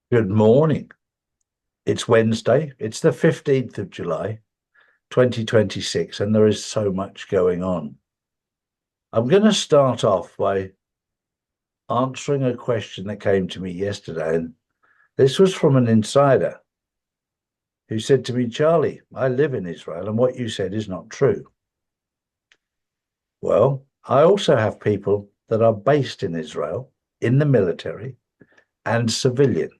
Good morning. It's Wednesday. It's the 15th of July, 2026, and there is so much going on. I'm going to start off by answering a question that came to me yesterday. And this was from an insider who said to me, Charlie, I live in Israel, and what you said is not true. Well, I also have people that are based in Israel, in the military, and civilian.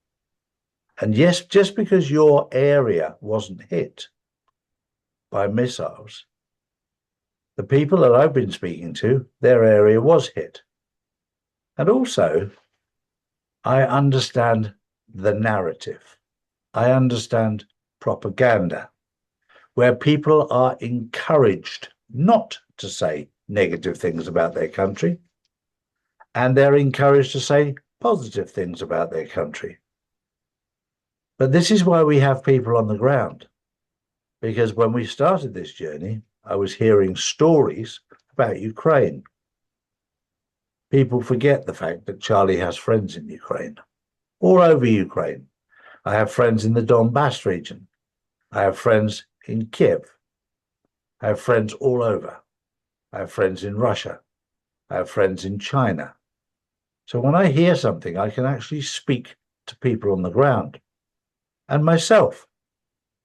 And yes, just because your area wasn't hit by missiles, the people that I've been speaking to, their area was hit. And also, I understand the narrative. I understand propaganda, where people are encouraged not to say negative things about their country, and they're encouraged to say positive things about their country. But this is why we have people on the ground, because when we started this journey, I was hearing stories about Ukraine. People forget the fact that Charlie has friends in Ukraine, all over Ukraine. I have friends in the Donbass region. I have friends in Kiev. I have friends all over. I have friends in Russia. I have friends in China. So when I hear something, I can actually speak to people on the ground. And myself,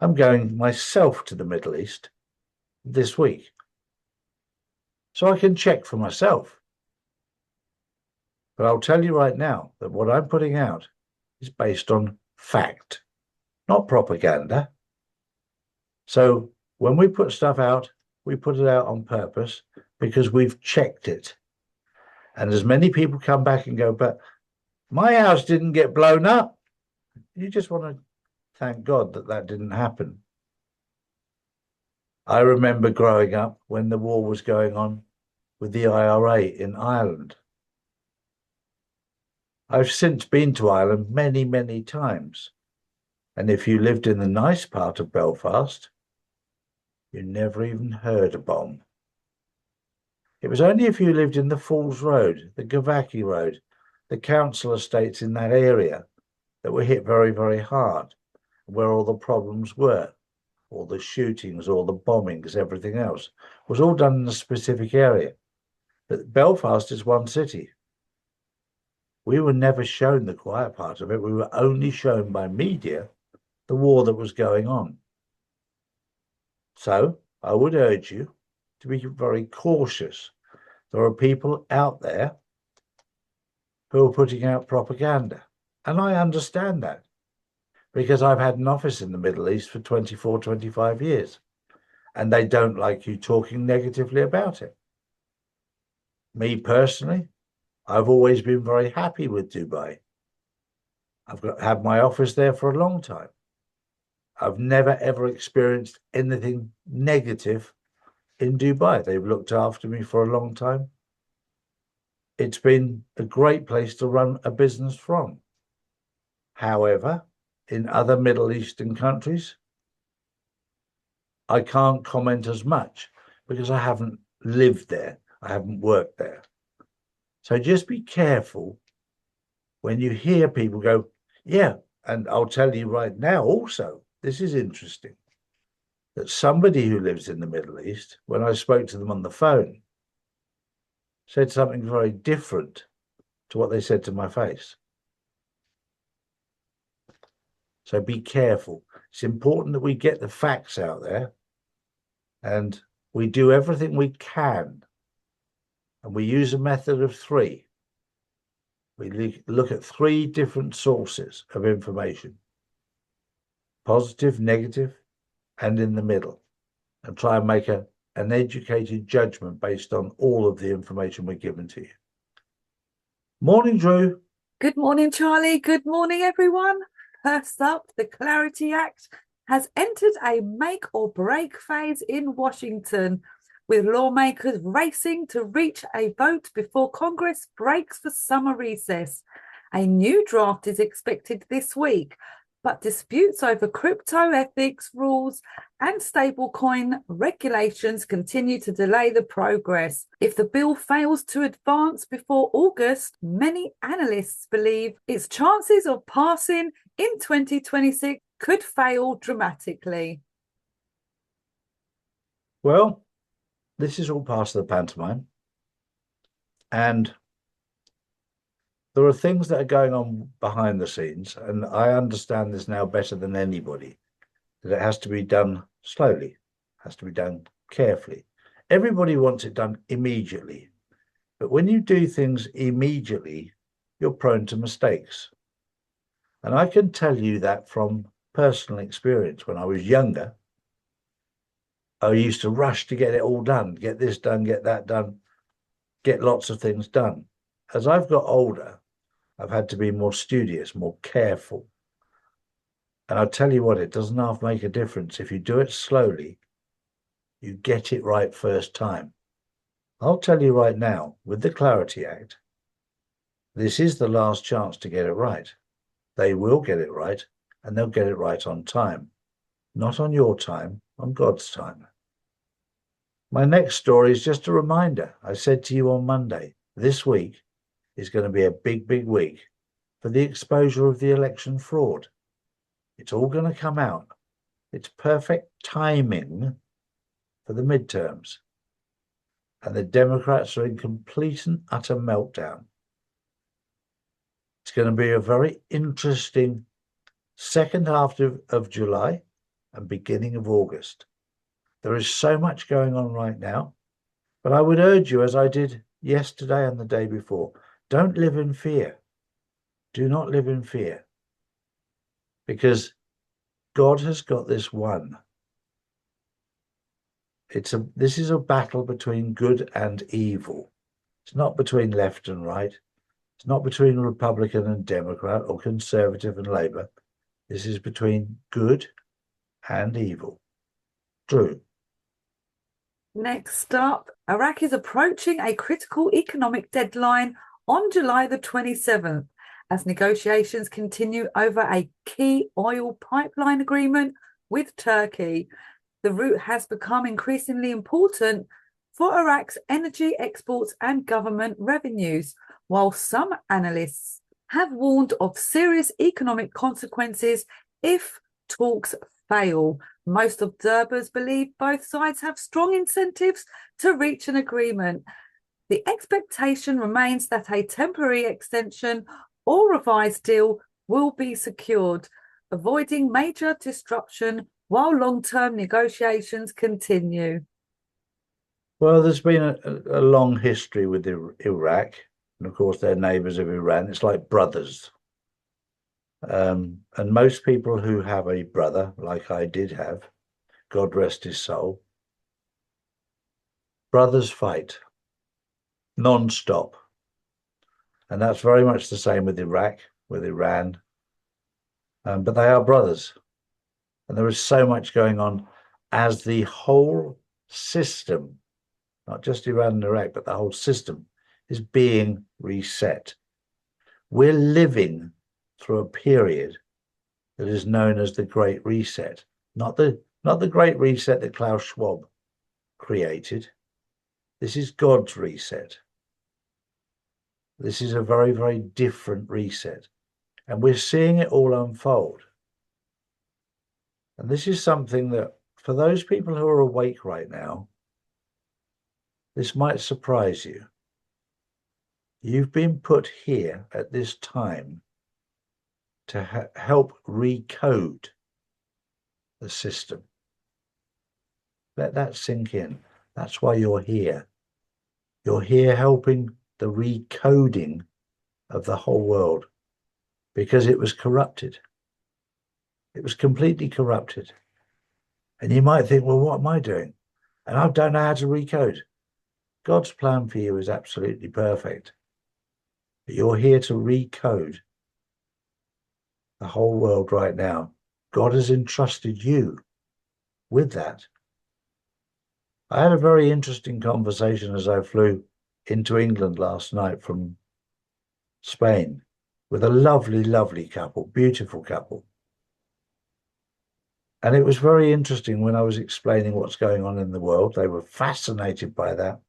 I'm going myself to the Middle East this week. So I can check for myself. But I'll tell you right now that what I'm putting out is based on fact, not propaganda. So when we put stuff out, we put it out on purpose because we've checked it. And as many people come back and go, but my house didn't get blown up. You just want to thank God that that didn't happen. I remember growing up when the war was going on with the IRA in Ireland. I've since been to Ireland many, many times. And if you lived in the nice part of Belfast, you never even heard a bomb. It was only if you lived in the Falls Road, the Gavaki Road, the council estates in that area that were hit very, very hard, where all the problems were, all the shootings, all the bombings, everything else was all done in a specific area. But Belfast is one city. We were never shown the quiet part of it. We were only shown by media the war that was going on. So I would urge you to be very cautious. There are people out there who are putting out propaganda. And I understand that because I've had an office in the Middle East for 24, 25 years. And they don't like you talking negatively about it. Me personally, I've always been very happy with Dubai. Had my office there for a long time. I've never ever experienced anything negative in Dubai. They've looked after me for a long time. It's been a great place to run a business from. However, in other Middle Eastern countries, I can't comment as much because I haven't lived there. I haven't worked there. So just be careful when you hear people go, yeah, and I'll tell you right now also, this is interesting, that somebody who lives in the Middle East, when I spoke to them on the phone, said something very different to what they said to my face. So be careful. It's important that we get the facts out there and we do everything we can. And we use a method of three. We look at three different sources of information: positive, negative, and in the middle, and try and make an educated judgment based on all of the information we're given to you. Morning, Drew. Good morning, Charlie. Good morning, everyone. First up, the Clarity Act has entered a make or break phase in Washington, with lawmakers racing to reach a vote before Congress breaks for summer recess. A new draft is expected this week, but disputes over crypto ethics rules and stablecoin regulations continue to delay the progress. If the bill fails to advance before August, many analysts believe its chances of passing in 2026 could fail dramatically? Well, this is all part of the pantomime. And there are things that are going on behind the scenes. And I understand this now better than anybody, that it has to be done slowly, has to be done carefully. Everybody wants it done immediately. But when you do things immediately, you're prone to mistakes. And I can tell you that from personal experience. When I was younger, I used to rush to get it all done, get this done, get that done, get lots of things done. As I've got older, I've had to be more studious, more careful. And I'll tell you what, it doesn't half make a difference. If you do it slowly, you get it right first time. I'll tell you right now, with the Clarity Act, this is the last chance to get it right. They will get it right, and they'll get it right on time. Not on your time, on God's time. My next story is just a reminder. I said to you on Monday, this week is going to be a big, big week for the exposure of the election fraud. It's all going to come out. It's perfect timing for the midterms. And the Democrats are in complete and utter meltdown. It's going to be a very interesting second half of July and beginning of August. There is so much going on right now, but I would urge you, as I did yesterday and the day before, don't live in fear. Do not live in fear, because God has got this won. This is a battle between good and evil. It's not between left and right. It's not between Republican and Democrat or Conservative and Labour. This is between good and evil. True. Next up, Iraq is approaching a critical economic deadline on July the 27th as negotiations continue over a key oil pipeline agreement with Turkey. The route has become increasingly important for Iraq's energy exports and government revenues, while some analysts have warned of serious economic consequences if talks fail. Most observers believe both sides have strong incentives to reach an agreement. The expectation remains that a temporary extension or revised deal will be secured, avoiding major disruption while long-term negotiations continue. Well, there's been a long history with Iraq, and of course they're neighbours of Iran. It's like brothers. And most people who have a brother, like I did have, God rest his soul, brothers fight non-stop. And that's very much the same with Iraq, with Iran. But they are brothers. And there is so much going on as the whole system, not just Iran and Iraq, but the whole system is being reset. We're living through a period that is known as the Great Reset, not the Great Reset that Klaus Schwab created. This is God's reset. This is a very, very different reset. And we're seeing it all unfold. And this is something that, for those people who are awake right now, this might surprise you. You've been put here at this time to help recode the system. Let that sink in. That's why you're here. You're here helping the recoding of the whole world, because it was corrupted. It was completely corrupted. And you might think, well, what am I doing? And I don't know how to recode. God's plan for you is absolutely perfect. But you're here to recode the whole world right now. God has entrusted you with that. I had a very interesting conversation as I flew into England last night from Spain with a lovely, lovely couple, beautiful couple. And it was very interesting when I was explaining what's going on in the world. They were fascinated by that.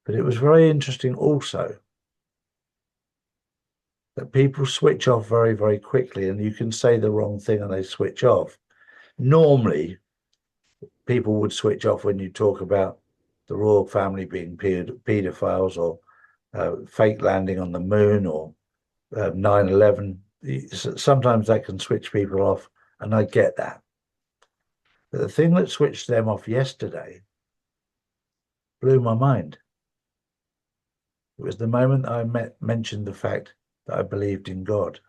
But it was very interesting also that people switch off very, very quickly, and you can say the wrong thing and they switch off. Normally, people would switch off when you talk about the royal family being paedophiles, or fake landing on the moon, or 9/11. Sometimes that can switch people off, and I get that. But the thing that switched them off yesterday blew my mind. It was the moment I mentioned the fact that I believed in God.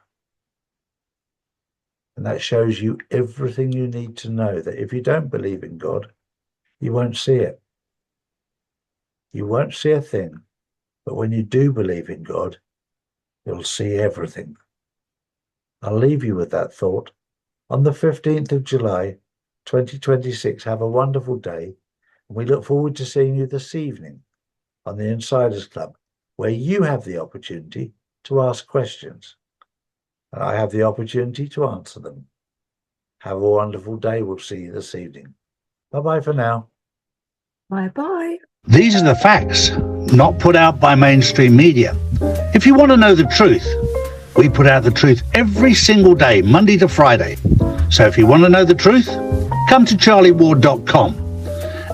And that shows you everything you need to know, that if you don't believe in God, you won't see it. You won't see a thing. But when you do believe in God, you'll see everything. I'll leave you with that thought. On the 15th of July, 2026, have a wonderful day. And we look forward to seeing you this evening on the Insiders Club, where you have the opportunity to ask questions. And I have the opportunity to answer them. Have a wonderful day. We'll see you this evening. Bye-bye for now. Bye-bye. These are the facts, not put out by mainstream media. If you want to know the truth, we put out the truth every single day, Monday to Friday. So if you want to know the truth, come to charlieward.com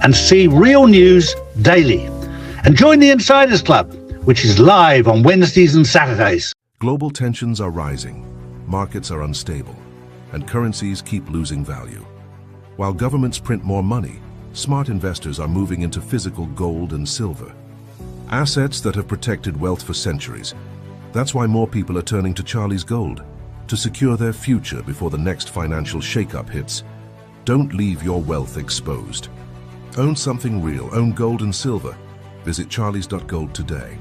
and see real news daily. And join the Insiders Club, which is live on Wednesdays and Saturdays. Global tensions are rising, markets are unstable, and currencies keep losing value. While governments print more money, smart investors are moving into physical gold and silver, assets that have protected wealth for centuries. That's why more people are turning to Charlie's Gold to secure their future before the next financial shakeup hits. Don't leave your wealth exposed. Own something real. Own gold and silver. Visit charlies.gold today.